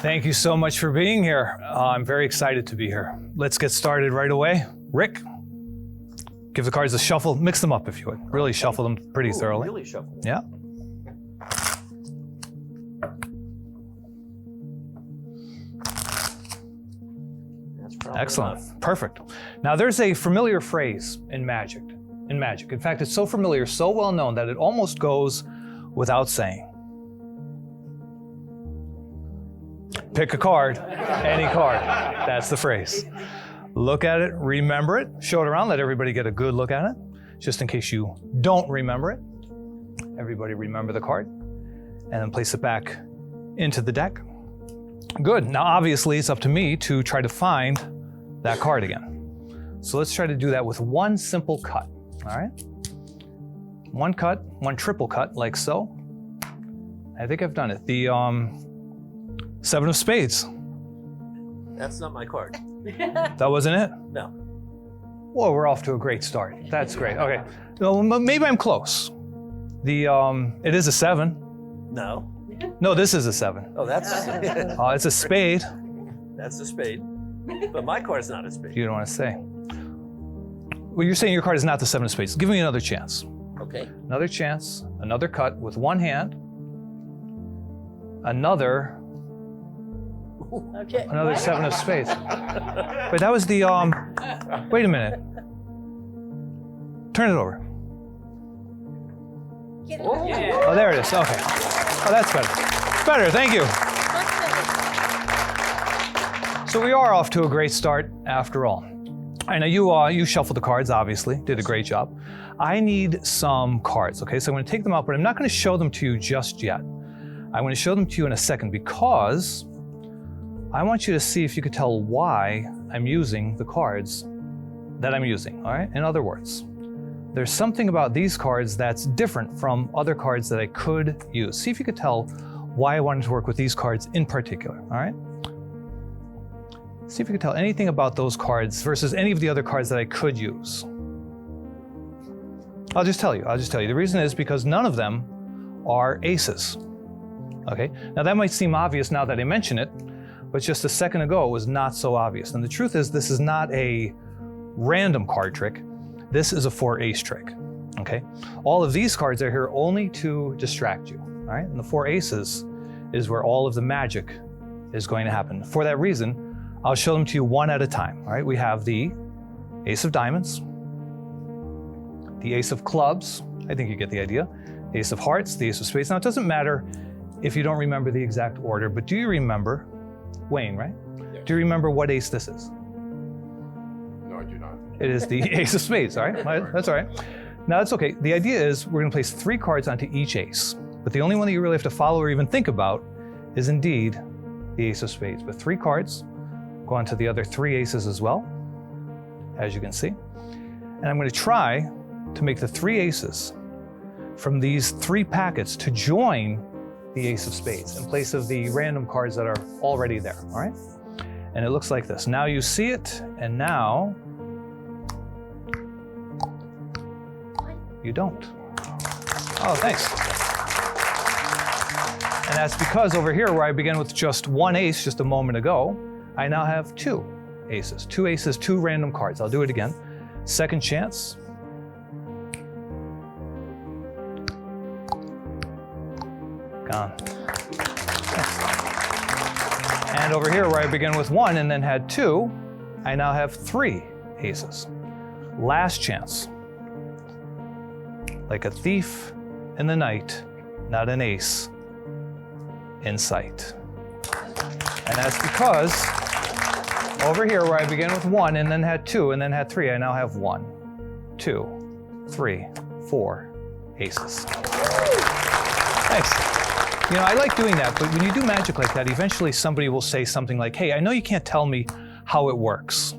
Thank you so much for being here. I'm very excited to be here. Let's get started right away. Rick, give the cards a shuffle. Mix them up if you would. Really shuffle them pretty thoroughly. Really shuffle. Yeah. That's probably Excellent. enough. Perfect. Now there's a familiar phrase in magic. In fact, it's so familiar, so well known that it almost goes without saying. Pick a card, any card. That's the phrase. Look at it, remember it, show it around, let everybody get a good look at it, just in case you don't remember it. Everybody remember the card, and then place it back into the deck. Good. Now, obviously, it's up to me to try to find that card again. So let's try to do that with one simple cut, all right? One cut, one triple cut, like so. I think I've done it. The Seven of Spades. That's not my card. That wasn't it? No. Well, we're off to a great start. That's great. Okay. No, maybe I'm close. It is a 7. No. No, this is a 7. Oh, that's It's a spade. that's a spade. But my card's not a spade. You don't want to say. Well, you're saying your card is not the 7 of Spades. Give me another chance. Okay. Another chance. Another cut with one hand. Another Okay. 7 of Spades. Wait, that was the wait a minute. Turn it over. Oh, there it is. Okay. Oh, that's better. Better, thank you. So we are off to a great start after all. I know you shuffled the cards, obviously, did a great job. I need some cards, okay? So I'm gonna take them out, but I'm not gonna show them to you just yet. I'm gonna show them to you in a second because I want you to see if you could tell why I'm using the cards that I'm using, all right? In other words, there's something about these cards that's different from other cards that I could use. See if you could tell why I wanted to work with these cards in particular, all right? See if you could tell anything about those cards versus any of the other cards that I could use. I'll just tell you. The reason is because none of them are aces, okay? Now that might seem obvious now that I mention it, but just a second ago it was not so obvious. And the truth is this is not a random card trick. This is a 4-ace trick, okay? All of these cards are here only to distract you, all right? And the 4 aces is where all of the magic is going to happen. For that reason, I'll show them to you one at a time, all right? We have the Ace of Diamonds, the Ace of Clubs, I think you get the idea, the Ace of Hearts, the Ace of Spades. Now it doesn't matter if you don't remember the exact order, but do you remember, Wayne, right? Yes. Do you remember what ace this is? No, I do not. It is the Ace of Spades, all right? That's all right. Now it's okay. The idea is we're gonna place 3 cards onto each ace, but the only one that you really have to follow or even think about is indeed the Ace of Spades. But 3 cards go onto the other 3 aces as well, as you can see. And I'm gonna try to make the 3 aces from these 3 packets to join the Ace of Spades in place of the random cards that are already there, all right? And it looks like this. Now you see it, and now you don't. Oh, thanks. And that's because over here where I began with just 1 ace just a moment ago, I now have 2 aces. 2 aces, 2 random cards. I'll do it again. Second chance. Gone. And over here where I began with 1 and then had 2, I now have 3 aces. Last chance. Like a thief in the night, not an ace in sight. And that's because over here where I began with 1 and then had 2 and then had 3, I now have 1, 2, 3, 4 aces. Thanks. You know, I like doing that, but when you do magic like that, eventually somebody will say something like, hey, I know you can't tell me how it works,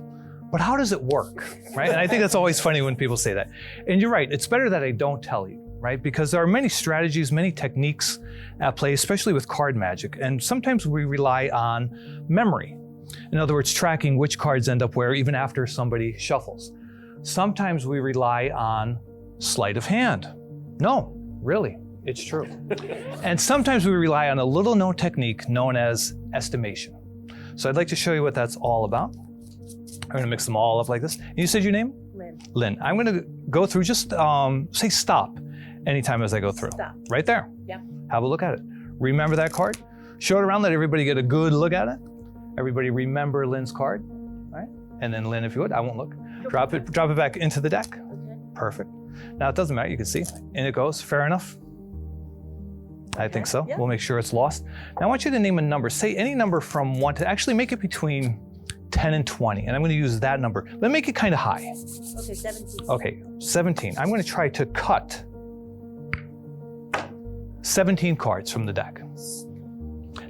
but how does it work, right? And I think that's always funny when people say that. And you're right, it's better that I don't tell you, right? Because there are many strategies, many techniques at play, especially with card magic. And sometimes we rely on memory. In other words, tracking which cards end up where even after somebody shuffles. Sometimes we rely on sleight of hand. No, really. It's true. And sometimes we rely on a little known technique known as estimation. So I'd like to show you what that's all about. I'm gonna mix them all up like this. And you said your name? Lynn. Lynn. I'm gonna go through, just say stop anytime as I go through. Stop. Right there. Yep. Have a look at it. Remember that card? Show it around, let everybody get a good look at it. Everybody remember Lynn's card, all right? And then Lynn, if you would, I won't look. Drop it back into the deck. Okay. Perfect. Now it doesn't matter, you can see, in it goes, fair enough? I think so. Yeah. We'll make sure it's lost. Now I want you to name a number. Say any number from 1 to, actually make it between 10 and 20, and I'm going to use that number. But make it kind of high. Okay, 17. Okay, 17. I'm going to try to cut 17 cards from the deck.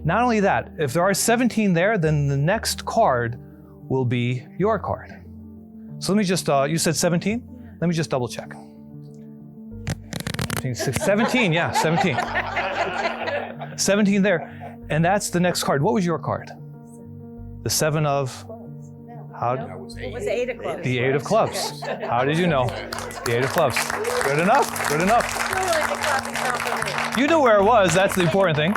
Not only that, if there are 17 there, then the next card will be your card. So let me just, you said 17? Let me just double check. 17, yeah, 17. 17 there, and that's the next card. What was your card? The 7 of, how? That was It 8. was the 8 of clubs. The 8 of clubs. How did you know? The 8 of clubs. Good enough, good enough. Still like a clapping sound for me. You knew where it was, that's the important thing.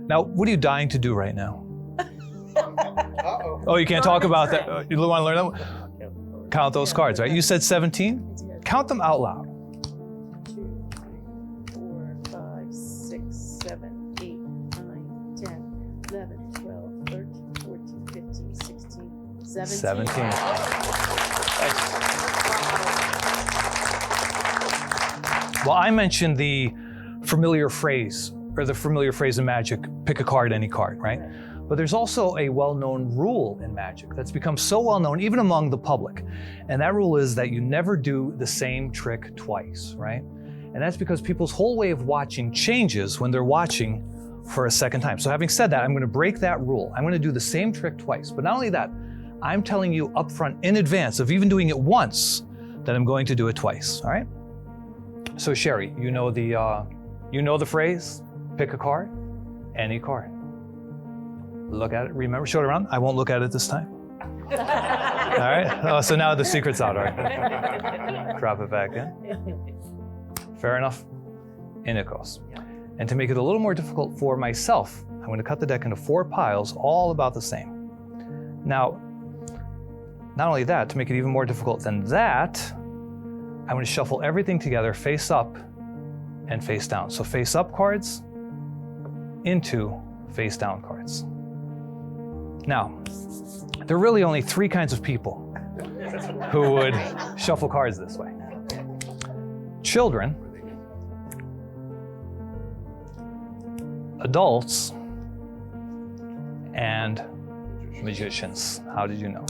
Now, what are you dying to do right now? Uh-oh. Oh, you can't talk about that. You want to learn that? Count those cards, right? You said 17? Count them out loud. 2, 3, 4, 5, 6, 7, 8, 9, 10, 11, 12, 13, 14, 15, 16, 17. 17. Well, I mentioned the familiar phrase, or the familiar phrase in magic, pick a card, any card, right? But there's also a well-known rule in magic that's become so well-known even among the public. And that rule is that you never do the same trick twice, right? And that's because people's whole way of watching changes when they're watching for a second time. So having said that, I'm gonna break that rule. I'm gonna do the same trick twice. But not only that, I'm telling you upfront in advance of even doing it once that I'm going to do it twice, all right? So Sherry, you know the phrase, pick a card, any card. Look at it, remember, show it around. I won't look at it this time. All right, oh, so now the secret's out, all right. Drop it back in. Fair enough, in it goes. And to make it a little more difficult for myself, I'm gonna cut the deck into 4 piles, all about the same. Now, not only that, to make it even more difficult than that, I'm gonna shuffle everything together, face up and face down. So face up cards into face down cards. Now, there are really only 3 kinds of people who would shuffle cards this way. Children, adults, and magicians. How did you know?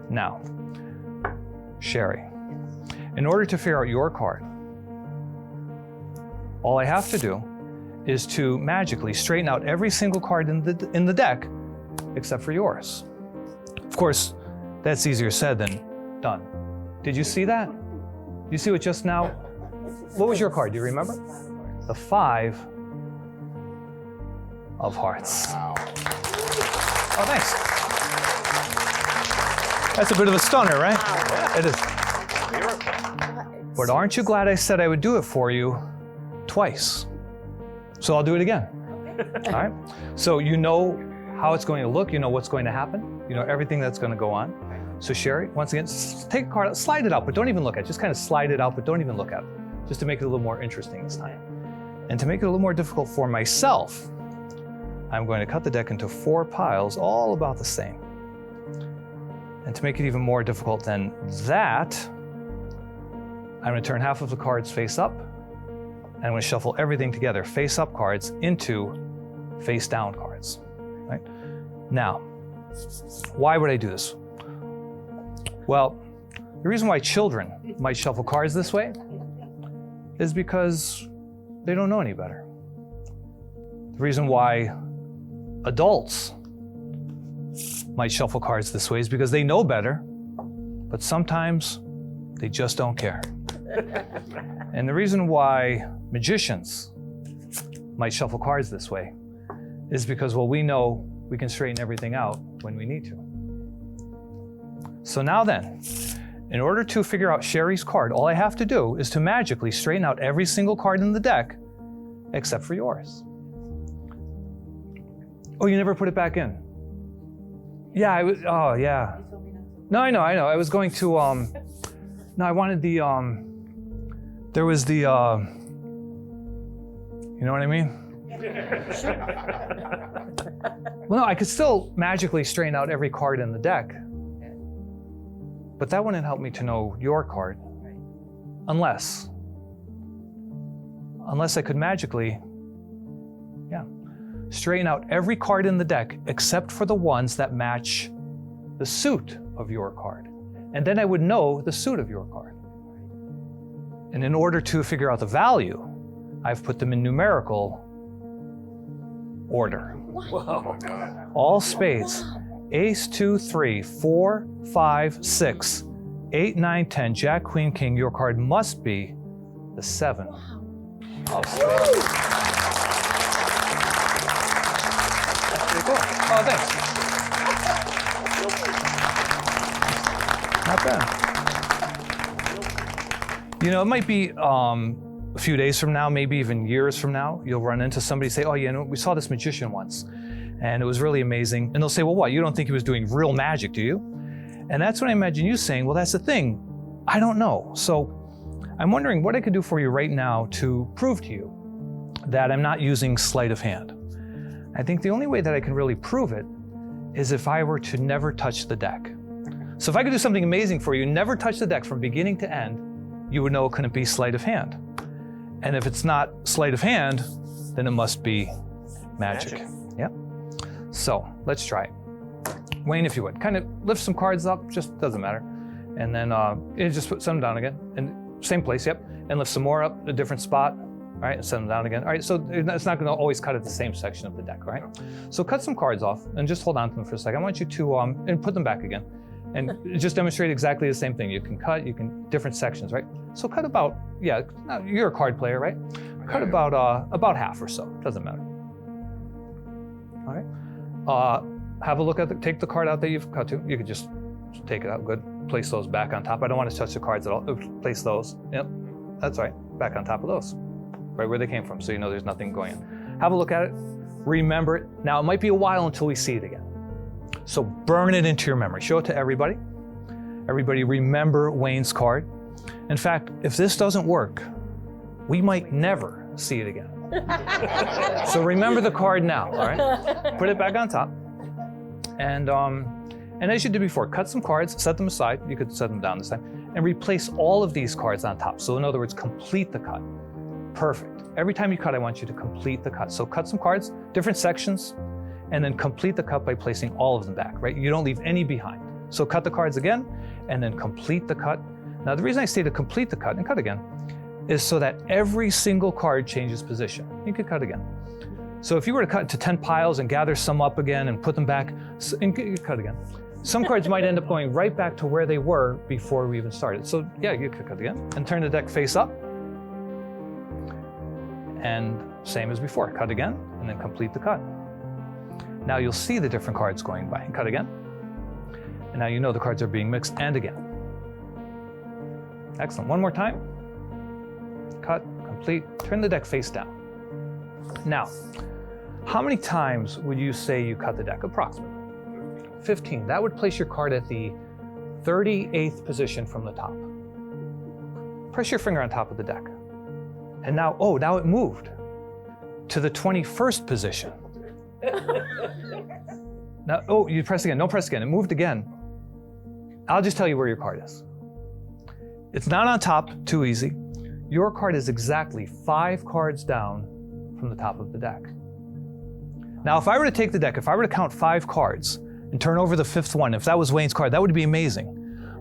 Now, Sherry, in order to figure out your card, all I have to do is to magically straighten out every single card in the deck except for yours. Of course, that's easier said than done. Did you see that? You see what just now? What was your card? Do you remember? The 5 of hearts. Wow. Oh, thanks. That's a bit of a stunner, right? It is. But aren't you glad I said I would do it for you twice? So I'll do it again. All right? So you know how it's going to look, you know what's going to happen, you know everything that's going to go on. So Sherry, once again, take a card out, slide it out, but don't even look at it. Just kind of slide it out, but don't even look at it. Just to make it a little more interesting this time. And to make it a little more difficult for myself, I'm going to cut the deck into 4 piles, all about the same. And to make it even more difficult than that, I'm going to turn half of the cards face up, and I'm going to shuffle everything together, face up cards into face down cards. Right? Now, why would I do this? Well, the reason why children might shuffle cards this way is because they don't know any better. The reason why adults might shuffle cards this way is because they know better, but sometimes they just don't care. And the reason why magicians might shuffle cards this way is because, well, we know we can straighten everything out when we need to. So now then, In order to figure out Sherry's card, all I have to do is to magically straighten out every single card in the deck except for yours. Oh, you never put it back in? Yeah, oh yeah. No, I know. I was going to, no, I wanted the, there was the, you know what I mean? Well, no, I could still magically straighten out every card in the deck, but that wouldn't help me to know your card, unless I could magically, straighten out every card in the deck except for the ones that match the suit of your card. And then I would know the suit of your card. And in order to figure out the value, I've put them in numerical order. Whoa. All spades. Ace, 2, 3, 4, 5, 6, 8, 9, 10, Jack, Queen, King. Your card must be the 7 of spades. Cool. Oh, thanks. Not bad. You know, it might be a few days from now, maybe even years from now, you'll run into somebody say, oh, you know, we saw this magician once, and it was really amazing. And they'll say, well, what? You don't think he was doing real magic, do you? And that's when I imagine you saying, well, that's the thing. I don't know. So I'm wondering what I could do for you right now to prove to you that I'm not using sleight of hand. I think the only way that I can really prove it is if I were to never touch the deck. So if I could do something amazing for you, never touch the deck from beginning to end, you would know it couldn't be sleight of hand. And if it's not sleight of hand, then it must be magic. Yep. So let's try it. Wayne, if you would, kind of lift some cards up, just doesn't matter. And then just put some down again, and same place, yep. And lift some more up, a different spot. All right, and set them down again. All right, so it's not going to always cut at the same section of the deck, right? So cut some cards off and just hold on to them for a second. I want you to, and put them back again. And just demonstrate exactly the same thing. You can cut, different sections, right? So cut about, you're a card player, right? Cut about half or so, doesn't matter. All right, have a look at take the card out that you've cut to. You can just take it out, good. Place those back on top. I don't want to touch the cards at all. Place those, yep, that's right, back on top of those. Right where they came from, so you know there's nothing going in. Have a look at it, remember it. Now, it might be a while until we see it again. So burn it into your memory. Show it to everybody. Everybody remember Wayne's card. In fact, if this doesn't work, we might never see it again. So remember the card now, all right? Put it back on top. And as you did before, cut some cards, set them aside. You could set them down this time. And replace all of these cards on top. So in other words, complete the cut. Perfect. Every time you cut, I want you to complete the cut. So cut some cards, different sections, and then complete the cut by placing all of them back, right? You don't leave any behind. So cut the cards again, and then complete the cut. Now, the reason I say to complete the cut and cut again is so that every single card changes position. You could cut again. So if you were to cut to 10 piles and gather some up again and put them back, and you could cut again. Some cards might end up going right back to where they were before we even started. So yeah, you could cut again and turn the deck face up. And same as before, cut again, and then complete the cut. Now you'll see the different cards going by. Cut again. And now you know the cards are being mixed, and again. Excellent. One more time. Cut, complete, turn the deck face down. Now, how many times would you say you cut the deck? Approximately 15. That would place your card at the 38th position from the top. Press your finger on top of the deck. And now, now it moved to the 21st position. Now, you press again. No, press again. It moved again. I'll just tell you where your card is. It's not on top, too easy. Your card is exactly 5 cards down from the top of the deck. Now, if I were to take the deck, if I were to count 5 cards and turn over the 5th one, if that was Wayne's card, that would be amazing.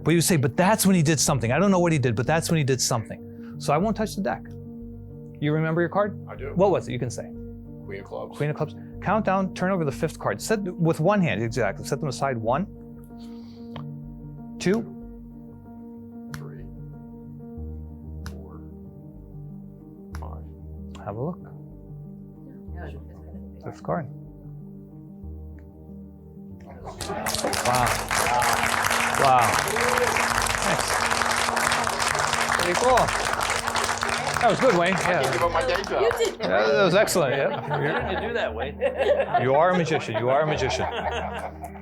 But you would say, but that's when he did something. I don't know what he did, but that's when he did something. So I won't touch the deck. You remember your card? I do. What was it? You can say. Queen of clubs. Queen of clubs. Count down, turn over the 5th card. Set with one hand, exactly. Set them aside. 1, 2, 3, 4, 5. have a look. 5th card. Wow. Wow. Thanks. Pretty cool. That was good, Wayne. I can give Yeah. up my day job. You did. Yeah, that was excellent. Yeah. How did you do that, Wayne? You are a magician. You are a magician.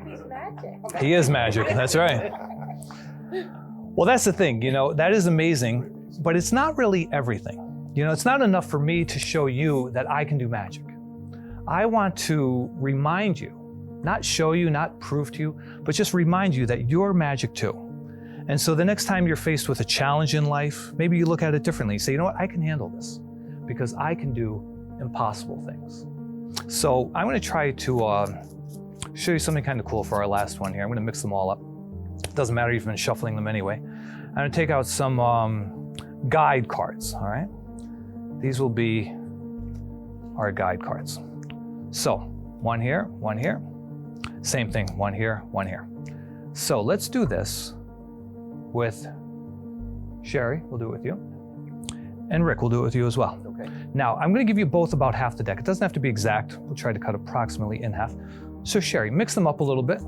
He's magic. He is magic. That's right. Well, that's the thing. That is amazing, but it's not really everything. It's not enough for me to show you that I can do magic. I want to remind you, not show you, not prove to you, but just remind you that you're magic too. And so the next time you're faced with a challenge in life, maybe you look at it differently. You say, you know what, I can handle this because I can do impossible things. So I'm going to try to show you something kind of cool for our last one here. I'm going to mix them all up. It doesn't matter, you've been shuffling them anyway. I'm going to take out some guide cards, all right? These will be our guide cards. So one here, same thing, one here, one here. So let's do this with Sherry, we'll do it with you. And Rick, we'll do it with you as well. Okay. Now, I'm going to give you both about half the deck. It doesn't have to be exact. We'll try to cut approximately in half. So Sherry, mix them up a little bit.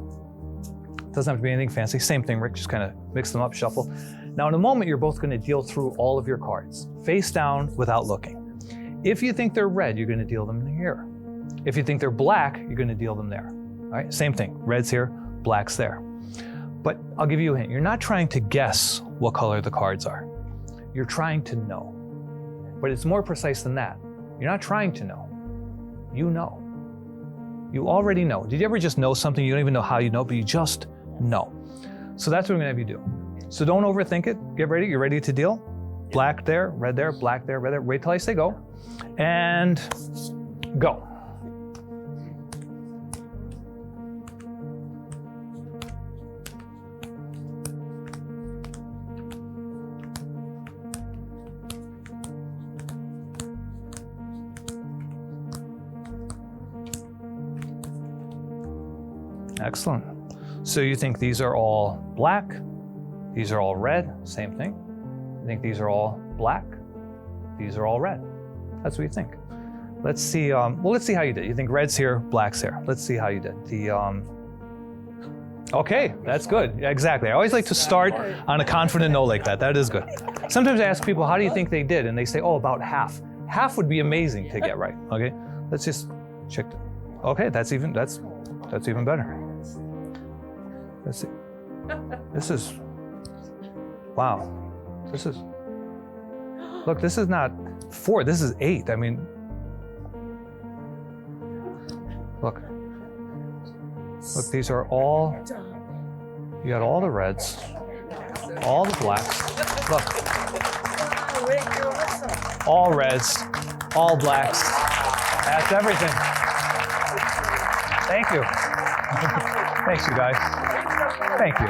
Doesn't have to be anything fancy. Same thing, Rick, just kind of mix them up, shuffle. Now, in a moment, you're both going to deal through all of your cards, face down without looking. If you think they're red, you're going to deal them here. If you think they're black, you're going to deal them there. All right, same thing. Red's here, black's there. But I'll give you a hint. You're not trying to guess what color the cards are. You're trying to know. But it's more precise than that. You're not trying to know. You know. You already know. Did you ever just know something? You don't even know how you know, but you just know. So that's what I'm going to have you do. So don't overthink it. Get ready. You're ready to deal? Black there, red there, black there, red there. Wait till I say go. And go. Excellent. So you think these are all black? These are all red? Same thing. You think these are all black? These are all red. That's what you think. Let's see. Let's see how you did. You think red's here, black's here. Let's see how you did. Okay, that's good. Yeah, exactly. I always like to start on a confident note like that. That is good. Sometimes I ask people, how do you think they did? And they say, oh, about half. Half would be amazing to get right. Okay, let's just check. Okay, that's even better. Let's see. This is, wow. Look, this is not 4, this is 8. I mean, look, these are all, you got all the reds, all the blacks. Look, all reds, all blacks. That's everything. Thank you. Thanks, you guys. Thank you.